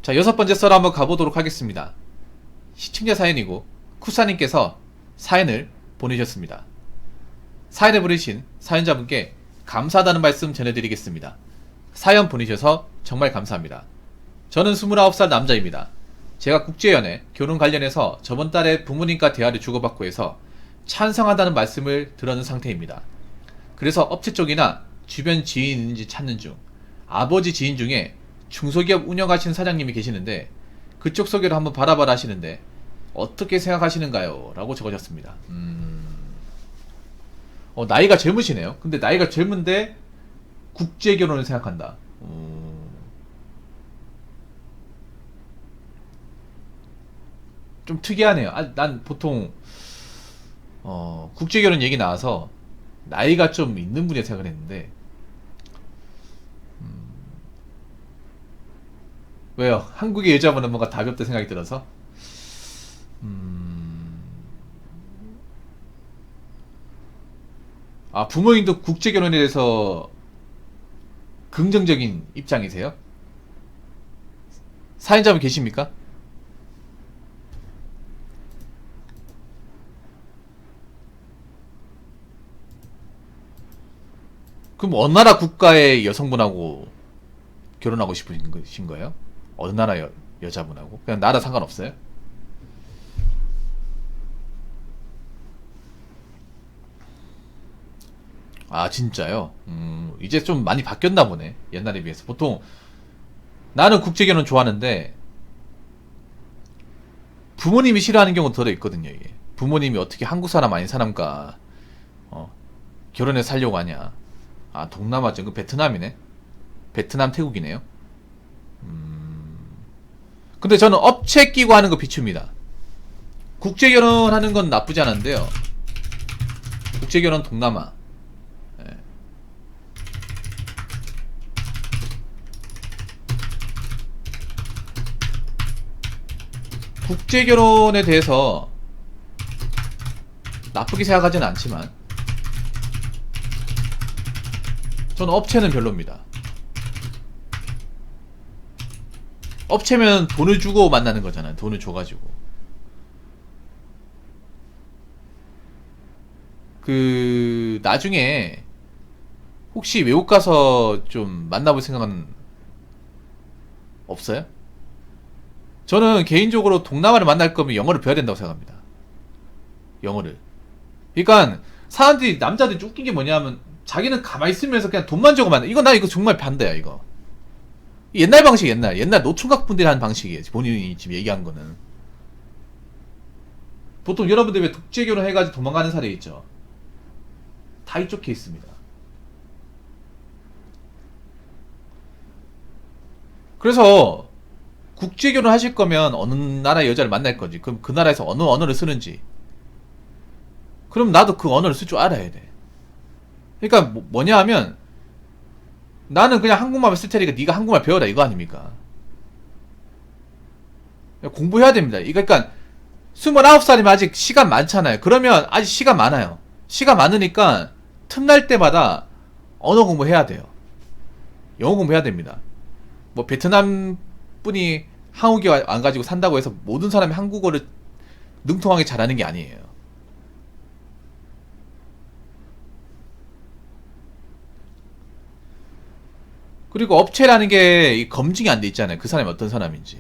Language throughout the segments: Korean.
자, 6번째 썰 한번 가보도록 하겠습니다. 시청자 사연이고 쿠사님께서 사연을 보내셨습니다. 사연을 보내신 사연자분께 감사하다는 말씀 전해드리겠습니다. 사연 보내셔서 정말 감사합니다. 저는 29살 남자입니다. 제가 국제연애, 결혼 관련해서 저번 달에 부모님과 대화를 주고받고 해서 찬성한다는 말씀을 들었는 상태입니다. 그래서 업체 쪽이나 주변 지인이 있는지 찾는 중, 아버지 지인 중에 중소기업 운영하시는 사장님이 계시는데 그쪽 소개를 한번 바라봐라 하시는데 어떻게 생각하시는가요? 라고 적어졌습니다. 나이가 젊으시네요. 근데 나이가 젊은데 국제결혼을 생각한다. 좀 특이하네요. 난 보통 국제결혼 얘기 나와서 나이가 좀 있는 분이 생각을 했는데 왜요? 한국의 여자분은 뭔가 답이 없다 생각이 들어서 부모님도 국제결혼에 대해서 긍정적인 입장이세요? 사연자분 계십니까? 그럼 어느 나라 국가의 여성분하고 결혼하고 싶으신 거예요? 어느 나라 여자분하고? 그냥 나라 상관없어요? 진짜요? 이제 좀 많이 바뀌었나 보네. 옛날에 비해서. 보통 나는 국제결혼 좋아하는데 부모님이 싫어하는 경우도 더 있거든요. 이게 부모님이 어떻게 한국 사람 아닌 사람과 결혼해서 살려고 하냐. 동남아죠. 그 베트남이네. 베트남, 태국이네요. 근데 저는 업체 끼고 하는 거 비춥니다. 국제결혼 하는 건 나쁘지 않은데요. 국제결혼 동남아. 국제결혼에 대해서 나쁘게 생각하지는 않지만 저는 업체는 별로입니다. 업체면 돈을 주고 만나는 거잖아요. 돈을 줘가지고. 나중에 혹시 외국 가서 좀 만나볼 생각은 없어요? 저는 개인적으로 동남아를 만날 거면 영어를 배워야 된다고 생각합니다. 영어를. 그러니까 사람들이, 남자들이 웃긴 게 뭐냐면 자기는 가만히 있으면서 그냥 돈만 주고 만나. 이거 정말 반대야. 이거 옛날 방식. 옛날 노총각 분들이 하는 방식이에요. 본인이 지금 얘기한 거는. 보통 여러분들 왜 국제결혼 해가지고 도망가는 사례 있죠. 다 이쪽 케이스입니다. 그래서 국제결혼 하실 거면 어느 나라 여자를 만날 건지, 그럼 그 나라에서 어느 언어를 쓰는지, 그럼 나도 그 언어를 쓸 줄 알아야 돼. 그러니까 뭐냐 하면 나는 그냥 한국말만 쓸 테니까 네가 한국말 배워라, 이거 아닙니까? 공부해야 됩니다. 그러니까 29살이면 아직 시간 많잖아요. 그러면 아직 시간 많아요. 시간 많으니까 틈날 때마다 언어 공부해야 돼요. 영어 공부해야 됩니다. 뭐 베트남 분이 한국에 와가지고 산다고 해서 모든 사람이 한국어를 능통하게 잘하는 게 아니에요. 그리고 업체라는 게 검증이 안 돼 있잖아요. 그 사람이 어떤 사람인지.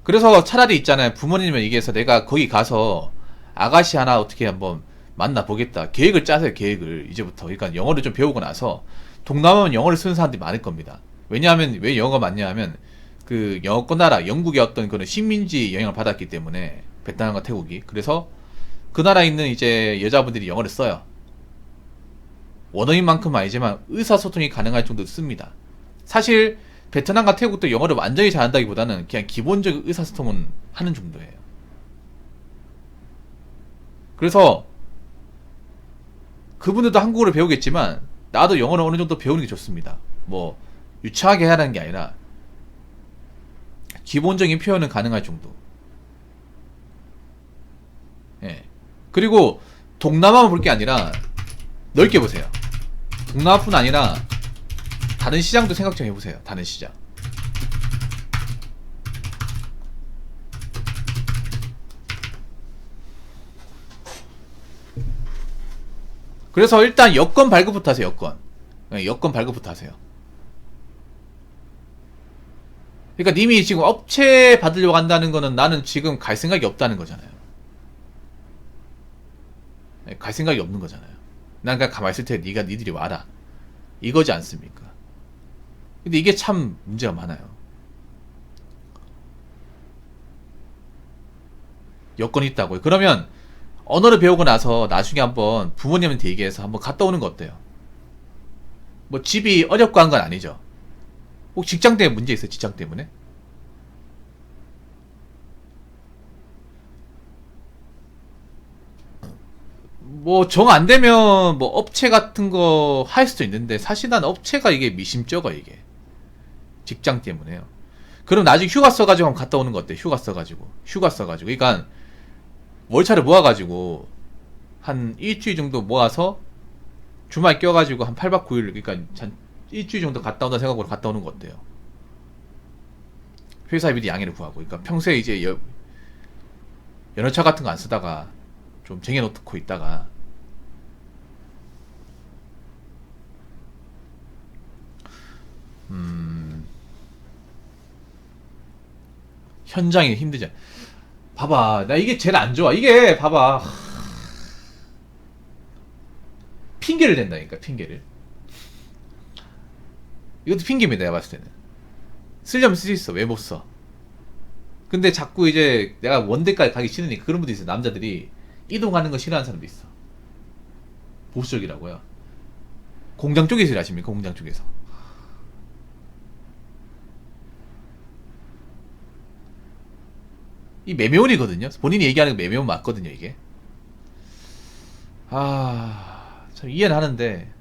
그래서 차라리 있잖아요. 부모님을 얘기해서 내가 거기 가서 아가씨 하나 어떻게 한번 만나보겠다. 계획을 짜세요. 계획을. 이제부터. 그러니까 영어를 좀 배우고 나서 동남아면 영어를 쓰는 사람들이 많을 겁니다. 왜냐하면 왜 영어가 많냐 하면 그 영어권 나라 영국의 어떤 그런 식민지 영향을 받았기 때문에 베트남과 태국이. 그래서 그 나라에 있는 이제 여자분들이 영어를 써요. 원어민만큼은 아니지만 의사소통이 가능할 정도로 씁니다. 사실 베트남과 태국도 영어를 완전히 잘한다기보다는 그냥 기본적인 의사소통은 하는 정도예요. 그래서 그분들도 한국어를 배우겠지만 나도 영어를 어느 정도 배우는 게 좋습니다. 뭐 유창하게 해야 하는 게 아니라 기본적인 표현은 가능할 정도. 예. 그리고 동남아만 볼 게 아니라 넓게 보세요. 동남아뿐 아니라 다른 시장도 생각 좀 해보세요. 다른 시장. 그래서 일단 여건 발급부터 하세요. 여건. 네, 여건 발급부터 하세요. 그러니까 님이 지금 업체 받으려고 한다는 거는 나는 지금 갈 생각이 없다는 거잖아요. 네, 갈 생각이 없는 거잖아요. 난 그냥 가만히 있을 테니까 니들이 와라. 이거지 않습니까? 근데 이게 참 문제가 많아요. 여건이 있다고요. 그러면 언어를 배우고 나서 나중에 한번 부모님한테 얘기해서 한번 갔다 오는 거 어때요? 뭐 집이 어렵고 한 건 아니죠. 혹 직장 때문에 문제 있어요? 직장 때문에? 뭐 정 안 되면 뭐 업체 같은 거 할 수도 있는데 사실 난 업체가 이게 미심쩍어 이게 직장 때문에요. 그럼 나중에 휴가 써가지고 한번 갔다 오는 거 어때? 휴가 써가지고 그러니까 월차를 모아가지고 한 일주일 정도 모아서 주말 껴가지고 한 8박 9일 그러니까 한 일주일 정도 갔다 온다 생각으로 갔다 오는 거 어때요? 회사에 미리 양해를 구하고 그러니까 평소에 이제 연어차 같은 거 안 쓰다가 좀 쟁여놓고 있다가 현장이 힘들잖아. 봐봐 나 이게 제일 안 좋아. 이게 봐봐 핑계를 댄다니까 핑계를. 이것도 핑계입니다 내가 봤을 때는. 쓰려면 쓸 수 있어. 왜 못 써? 근데 자꾸 이제 내가 원대까지 가기 싫으니까 그런 분도 있어. 남자들이 이동하는 거 싫어하는 사람도 있어. 보수적이라고요. 공장 쪽에서 일하십니까? 공장 쪽에서. 이 매매원이거든요. 본인이 얘기하는 거 매매원 맞거든요, 이게. 참 이해는 하는데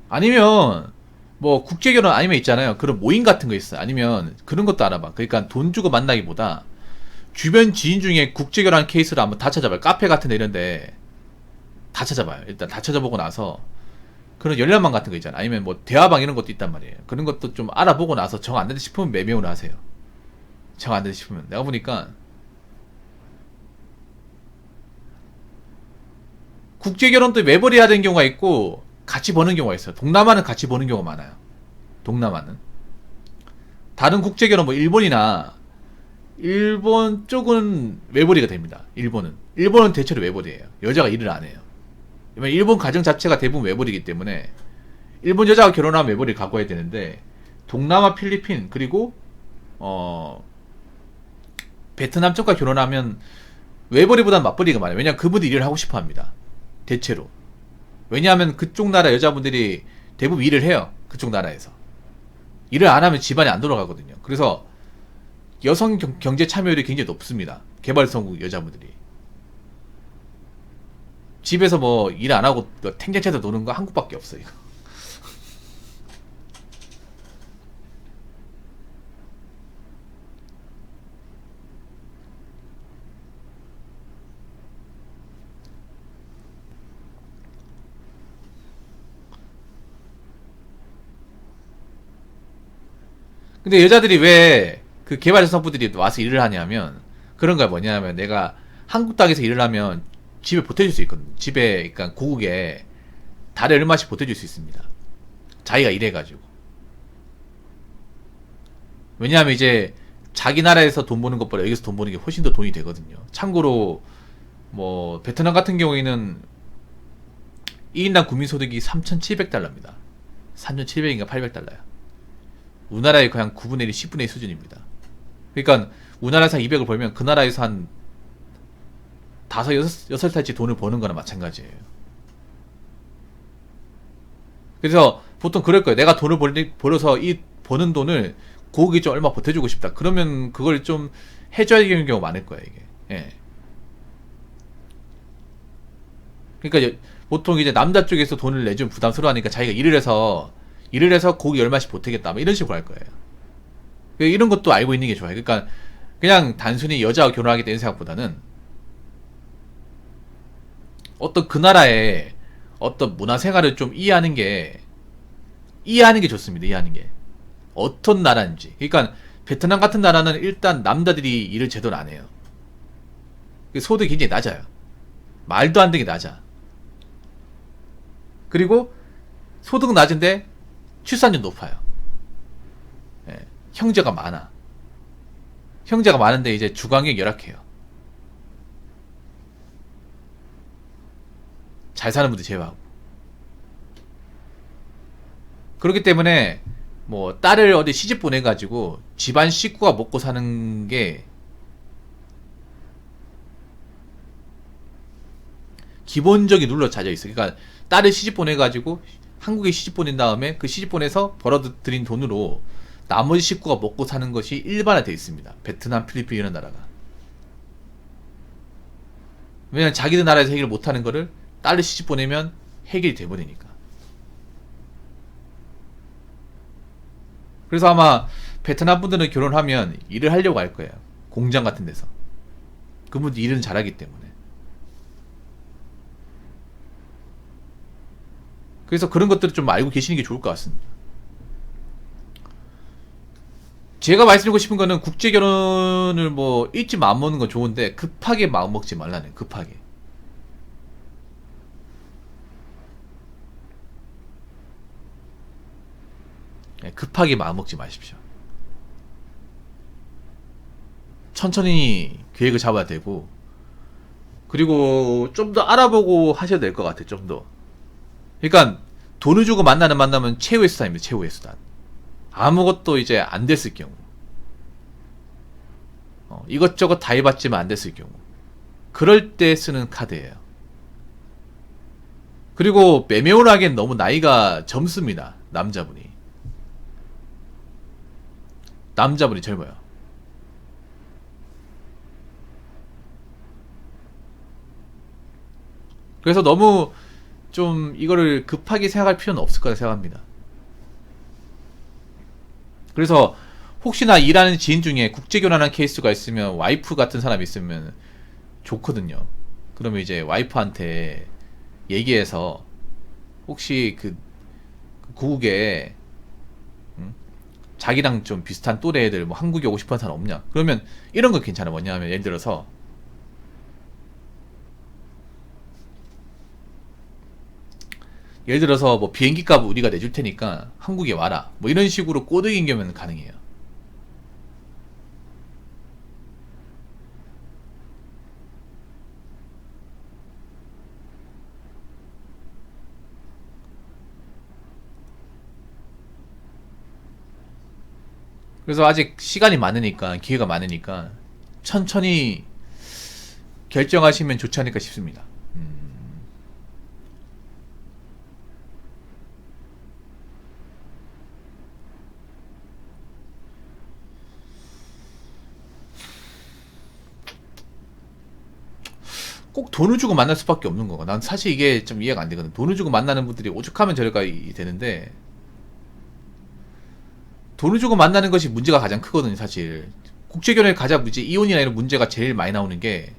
아니면 뭐 국제결혼 아니면 있잖아요. 그런 모임 같은 거 있어요. 아니면 그런 것도 알아봐. 그러니까 돈 주고 만나기보다 주변 지인 중에 국제결혼 케이스를 한번 다 찾아봐요. 카페 같은 데 이런데 다 찾아봐요. 일단 다 찾아보고 나서 그런 열람방 같은 거 있잖아요. 아니면 뭐 대화방 이런 것도 있단 말이에요. 그런 것도 좀 알아보고 나서 정 안 된다 싶으면 매매를 하세요. 정 안 된다 싶으면. 내가 보니까 국제결혼도 매벌이 해야 되는 경우가 있고 같이 버는 경우가 있어요. 동남아는 같이 버는 경우가 많아요. 동남아는. 다른 국제결혼 뭐 일본 쪽은 외벌이가 됩니다. 일본은 대체로 외벌이에요. 여자가 일을 안 해요. 왜냐면 일본 가정 자체가 대부분 외벌이기 때문에 일본 여자가 결혼하면 외벌이 갖고 해야 되는데 동남아, 필리핀 그리고 베트남 쪽과 결혼하면 외벌이보다는 맞벌이가 많아요. 왜냐면 그분들이 일을 하고 싶어 합니다. 대체로. 왜냐하면 그쪽 나라 여자분들이 대부분 일을 해요. 그쪽 나라에서. 일을 안 하면 집안이 안 돌아가거든요. 그래서 여성 경제 참여율이 굉장히 높습니다. 개발성국 여자분들이. 집에서 뭐 일 안 하고 탱자체도 노는 거 한국밖에 없어요. 근데 여자들이 왜 그 개발성부들이 와서 일을 하냐면 그런 거야. 뭐냐면 내가 한국 땅에서 일을 하면 집에 보태줄 수 있거든. 집에 그러니까 고국에 달에 얼마씩 보태줄 수 있습니다. 자기가 일해가지고. 왜냐하면 이제 자기 나라에서 돈 버는 것보다 여기서 돈 버는 게 훨씬 더 돈이 되거든요. 참고로 뭐 베트남 같은 경우에는 1인당 국민소득이 3,700달러입니다. 3,700인가 800달러야. 우리나라의 그냥 9분의 1, 10분의 1 수준입니다. 그러니까 우리나라에서 200을 벌면 그 나라에서 한 5, 6살치 돈을 버는 거나 마찬가지예요. 그래서 보통 그럴 거예요. 내가 돈을 벌어서 이 버는 돈을 고국이 좀 얼마 보태주고 싶다. 그러면 그걸 좀 해줘야 되는 경우가 많을 거예요, 이게. 예. 그러니까 보통 이제 남자 쪽에서 돈을 내주면 부담스러워하니까 자기가 일을 해서 고기 얼마씩 보태겠다, 뭐 이런 식으로 할 거예요. 이런 것도 알고 있는 게 좋아요. 그러니까 그냥 단순히 여자와 결혼하겠다 이런 생각보다는 어떤 그 나라의 어떤 문화 생활을 좀 이해하는 게 좋습니다. 이해하는 게 어떤 나라인지. 그러니까 베트남 같은 나라는 일단 남자들이 일을 제대로 안 해요. 소득이 굉장히 낮아요. 말도 안 되게 낮아. 그리고 소득은 낮은데 출산율 높아요. 예, 형제가 많아. 형제가 많은데 이제 주관이 열악해요. 잘 사는 분들 제외하고. 그렇기 때문에 뭐 딸을 어디 시집 보내가지고 집안 식구가 먹고 사는 게 기본적인 룰로 짜져 있어요. 그러니까 딸을 시집 보내가지고 한국에 시집 보낸 다음에 그 시집 보내서 벌어들인 돈으로 나머지 식구가 먹고 사는 것이 일반화되어 있습니다. 베트남, 필리핀 이런 나라가. 왜냐면 자기들 나라에서 해결 못하는 거를 딸을 시집 보내면 해결이 돼버리니까. 그래서 아마 베트남 분들은 결혼하면 일을 하려고 할 거예요. 공장 같은 데서. 그분들 일은 잘하기 때문에. 그래서 그런 것들을 좀 알고 계시는 게 좋을 것 같습니다. 제가 말씀드리고 싶은 거는 국제 결혼을 뭐 일찍 마음 먹는 건 좋은데 급하게 마음 먹지 말라는, 급하게. 급하게 마음 먹지 마십시오. 천천히 계획을 잡아야 되고, 그리고 좀 더 알아보고 하셔야 될 것 같아요. 좀 더. 그러니까 돈을 주고 만나는 만남은 최후의 수단입니다. 최후의 수단. 아무것도 이제 안 됐을 경우, 이것저것 다 해봤지만 안 됐을 경우, 그럴 때 쓰는 카드예요. 그리고 매매를 하기엔 너무 나이가 젊습니다. 남자분이 젊어요. 그래서 너무 좀 이거를 급하게 생각할 필요는 없을 거라 생각합니다. 그래서 혹시나 일하는 지인 중에 국제결혼하는 케이스가 있으면 와이프 같은 사람이 있으면 좋거든요. 그러면 이제 와이프한테 얘기해서 혹시 그 고국에 자기랑 좀 비슷한 또래 애들 뭐 한국에 오고 싶어하는 사람 없냐? 그러면 이런 거 괜찮아. 뭐냐면 예를 들어서 뭐 비행기 값 우리가 내줄 테니까 한국에 와라. 뭐 이런 식으로 꼬드긴 경우는 가능해요. 그래서 아직 시간이 많으니까, 기회가 많으니까 천천히 결정하시면 좋지 않을까 싶습니다. 꼭 돈을 주고 만날 수밖에 없는 거고, 난 사실 이게 좀 이해가 안 되거든. 돈을 주고 만나는 분들이 오죽하면 저럴까 되는데, 돈을 주고 만나는 것이 문제가 가장 크거든요. 사실 국제결혼의 가장 문제, 이혼이나 이런 문제가 제일 많이 나오는 게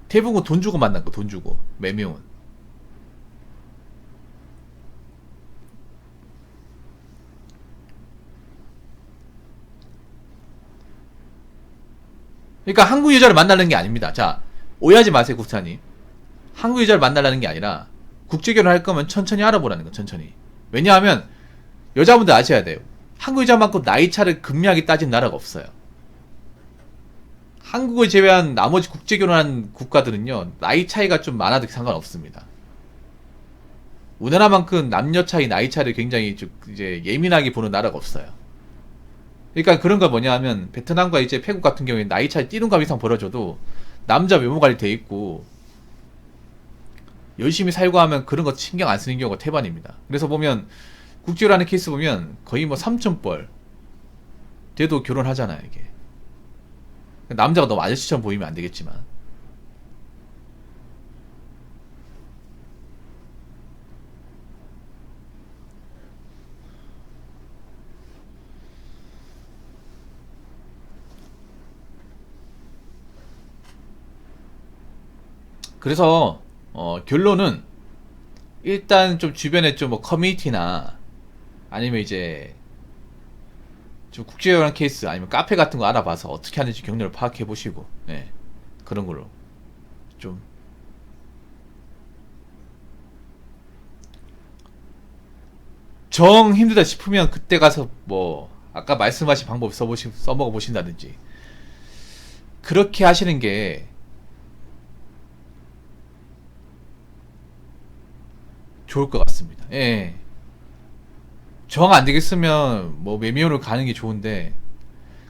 대부분 돈 주고 만난 거. 돈 주고 매매혼. 그러니까 한국 여자를 만나는 게 아닙니다. 자, 오해하지 마세요, 국사님. 한국 여자를 만나려는 게 아니라 국제결혼 할 거면 천천히 알아보라는 거. 천천히. 왜냐하면 여자분들 아셔야 돼요. 한국 여자만큼 나이 차를 극명하게 따진 나라가 없어요. 한국을 제외한 나머지 국제결혼한 국가들은요, 나이 차이가 좀 많아도 상관없습니다. 우리나라만큼 남녀 차이, 나이 차를 굉장히 이제 예민하게 보는 나라가 없어요. 그러니까 그런 거 뭐냐 하면, 베트남과 이제 태국 같은 경우에 나이 차이 띠동갑 이상 벌어져도 남자 외모 관리 돼 있고 열심히 살고 하면 그런 거 신경 안 쓰는 경우가 태반입니다. 그래서 보면 국제결혼하는 케이스 보면 거의 뭐 3,000벌 돼도 결혼하잖아요. 이게 남자가 너무 아저씨처럼 보이면 안 되겠지만, 그래서 결론은 일단 좀 주변에 좀 뭐 커뮤니티나 아니면 이제 좀 국제적인 케이스 아니면 카페 같은 거 알아봐서 어떻게 하는지 경로를 파악해 보시고, 예, 그런 걸로 좀 정 힘들다 싶으면 그때 가서 뭐 아까 말씀하신 방법 써먹어 보신다든지 그렇게 하시는 게 좋을 것 같습니다. 예. 정 안 되겠으면 뭐 매매원을 가는 게 좋은데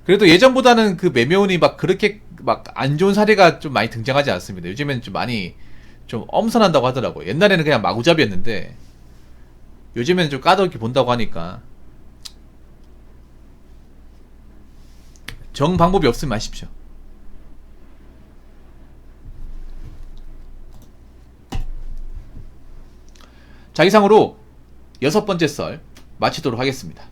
그래도 예전보다는 그 매매운이 막 그렇게 막 안 좋은 사례가 좀 많이 등장하지 않습니다. 요즘에는 좀 많이 좀 엄선한다고 하더라고요. 옛날에는 그냥 마구잡이였는데 요즘에는 좀 까다롭게 본다고 하니까 정 방법이 없으면 하십시오. 자, 이상으로 6번째 썰 마치도록 하겠습니다.